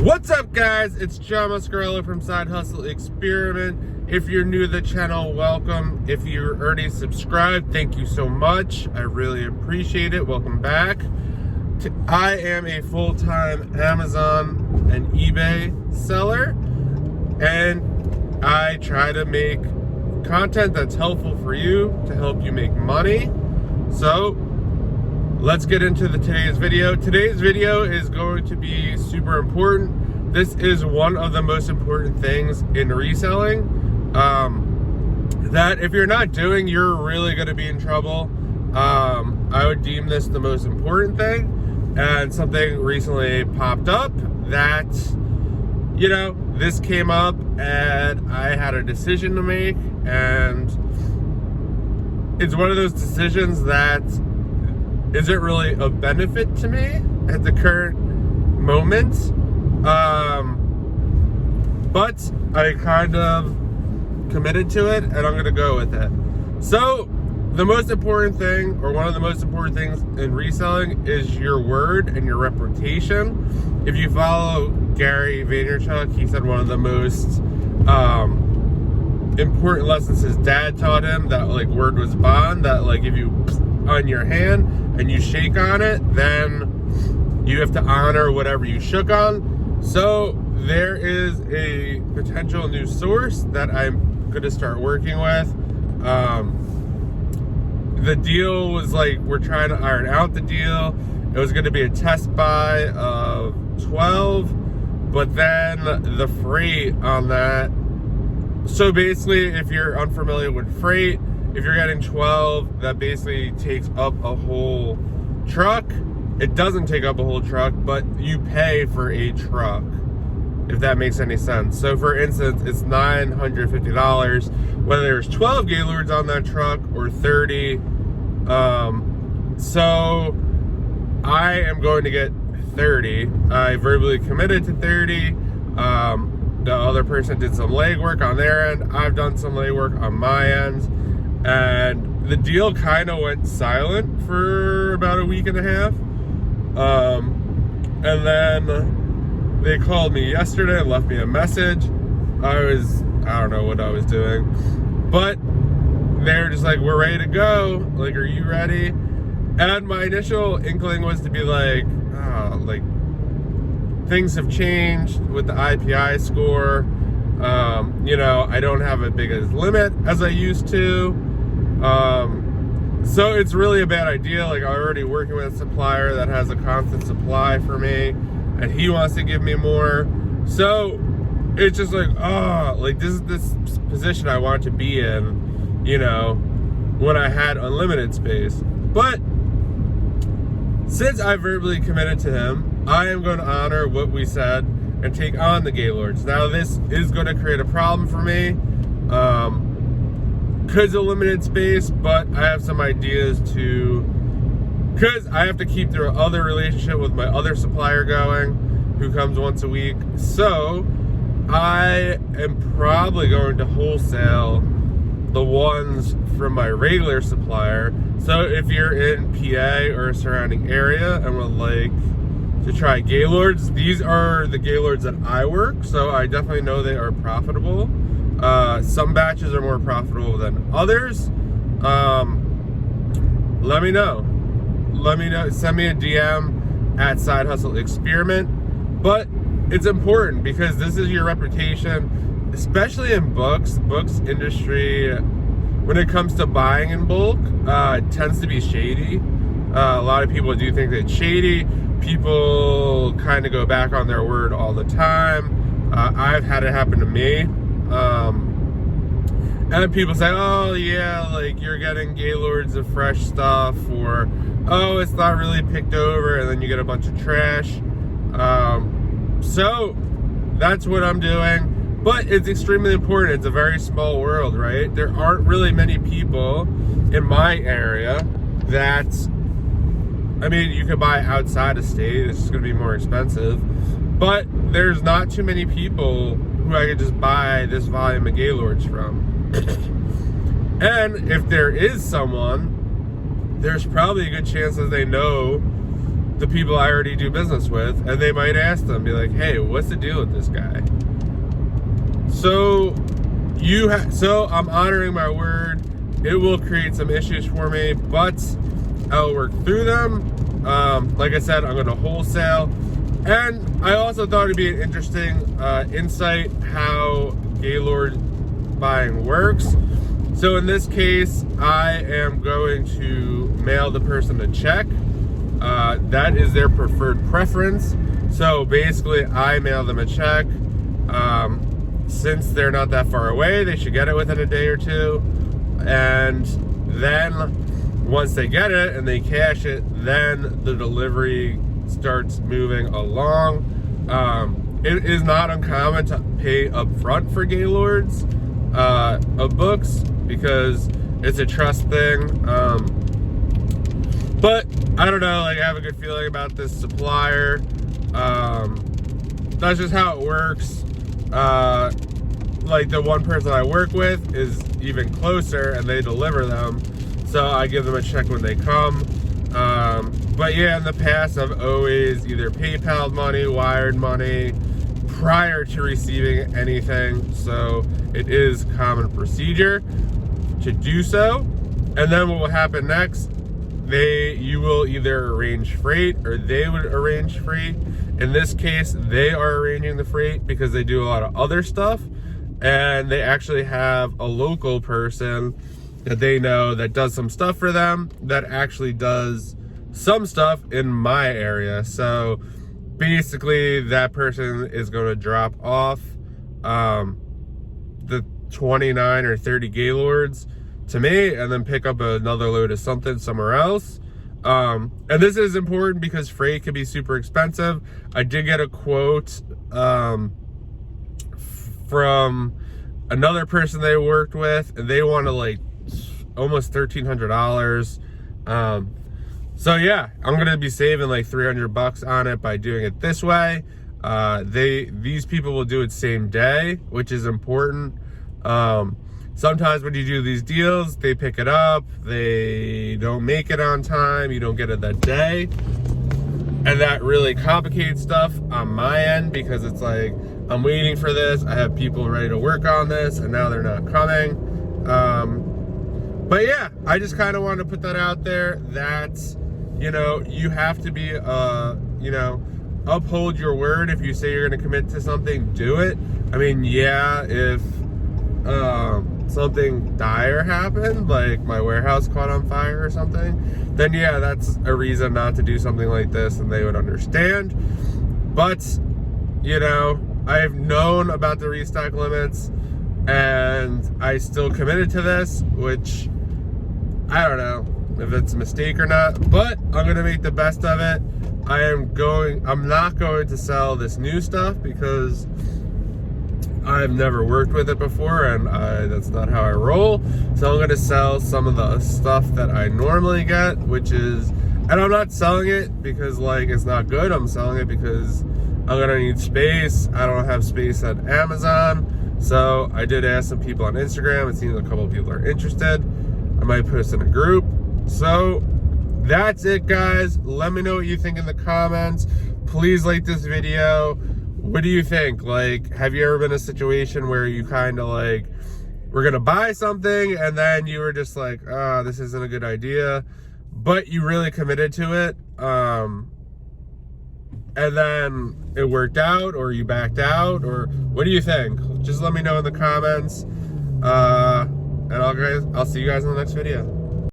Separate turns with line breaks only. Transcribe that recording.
What's up, guys? It's John Muscarello from Side Hustle Experiment. If you're new to the channel, welcome. If you're already subscribed, thank you so much. I really appreciate it. Welcome back. I am a full-time Amazon and eBay seller, and I try to make content that's helpful for you to help you make money. So let's get into today's video. Today's video is going to be super important. This is one of the most important things in reselling that if you're not doing, you're really going to be in trouble. I would deem this the most important thing, and something recently popped up that, you know, this came up and I had a decision to make, and it's one of those decisions that isn't really a benefit to me at the current moment, but I kind of committed to it and I'm gonna go with it. So the most important thing, or one of the most important things in reselling, is your word and your reputation. If you follow Gary Vaynerchuk, he said one of the most important lessons his dad taught him, that like word was bond, that like if you on your hand and you shake on it, then you have to honor whatever you shook on. So there is a potential new source that I'm going to start working with. The deal was like, we're trying to iron out the deal. It was going to be a test buy of 12, but then the freight on that. So basically, if you're unfamiliar with freight, if you're getting 12, that basically takes up a whole truck. It doesn't take up a whole truck, but you pay for a truck, if that makes any sense. So for instance, it's $950, whether there's 12 Gaylords on that truck or 30. So I am going to get 30. I verbally committed to 30. The other person did some legwork on their end. I've done some legwork on my end. And the deal kind of went silent for about a week and a half. And then they called me yesterday and left me a message. I don't know what I was doing, but they're just like, we're ready to go. Like, are you ready? And my initial inkling was to be like, like things have changed with the IPI score. You know, I don't have as big a limit as I used to. So it's really a bad idea. Like, I'm already working with a supplier that has a constant supply for me, and he wants to give me more. So it's just like, like this is this position I want to be in, you know, when I had unlimited space. But since I verbally committed to him, I am going to honor what we said and take on the Gaylords. Now, this is going to create a problem for me. Because of limited space, but I have some ideas because I have to keep the other relationship with my other supplier going, who comes once a week. So I am probably going to wholesale the ones from my regular supplier. So if you're in PA or a surrounding area and would like to try Gaylords, these are the Gaylords that I work, so I definitely know they are profitable. Some batches are more profitable than others. Let me know. Send me a DM at Side Hustle Experiment. But it's important because this is your reputation, especially in books industry. When it comes to buying in bulk, it tends to be shady. A lot of people do think that it's shady. People kind of go back on their word all the time. I've had it happen to me. And people say, oh yeah, like you're getting Gaylords of fresh stuff, or oh, it's not really picked over, and then you get a bunch of trash. So that's what I'm doing. But it's extremely important. It's a very small world, right? There aren't really many people in my area that, I mean, you could buy outside of state. It's just going to be more expensive. But there's not too many people who I could just buy this volume of Gaylords from. And if there is someone, there's probably a good chance that they know the people I already do business with, and they might ask them, be like, hey, what's the deal with this guy? So I'm honoring my word. It will create some issues for me, but I'll work through them. Like I said, I'm going to wholesale. And I also thought it'd be an interesting insight how Gaylord buying works. So in this case, I am going to mail the person a check. That is their preferred preference. So basically, I mail them a check. Since they're not that far away, they should get it within a day or two. And then once they get it and they cash it, then the delivery starts moving along. It is not uncommon to pay up front for Gaylords of books because it's a trust thing. But I don't know, like I have a good feeling about this supplier. That's just how it works. Like the one person I work with is even closer and they deliver them. So I give them a check when they come. But yeah, in the past, I've always either PayPal money, wired money prior to receiving anything. So it is common procedure to do so. And then what will happen next? You will either arrange freight or they would arrange freight. In this case, they are arranging the freight because they do a lot of other stuff. And they actually have a local person that they know that does some stuff for them that actually does some stuff in my area. So basically that person is going to drop off the 29 or 30 Gaylords to me and then pick up another load of something somewhere else. And this is important because freight can be super expensive. I did get a quote from another person they worked with, and they wanted like almost $1,300. So yeah, I'm gonna be saving like $300 on it by doing it this way. These people will do it same day, which is important. Sometimes when you do these deals, they pick it up, they don't make it on time, you don't get it that day. And that really complicates stuff on my end because it's like, I'm waiting for this, I have people ready to work on this, and now they're not coming. But yeah, I just kind of wanted to put that out there that, you know, you have to be, you know, uphold your word. If you say you're going to commit to something, do it. I mean, yeah, if something dire happened, like my warehouse caught on fire or something, then yeah, that's a reason not to do something like this, and they would understand. But, you know, I've known about the restock limits, and I still committed to this, which I don't know if it's a mistake or not, but I'm gonna make the best of it. I'm not going to sell this new stuff because I've never worked with it before, and that's not how I roll. So I'm gonna sell some of the stuff that I normally get, which is, and I'm not selling it because like it's not good. I'm selling it because I'm gonna need space. I don't have space at Amazon. So I did ask some people on Instagram. It seems a couple of people are interested. I might put us in a group. So that's it, guys. Let me know what you think in the comments. Please like this video. What do you think? Like, have you ever been in a situation where you kind of like, we're gonna buy something and then you were just like, oh, this isn't a good idea, but you really committed to it, and then it worked out, or you backed out, or what do you think? Just let me know in the comments, and I'll see you guys in the next video.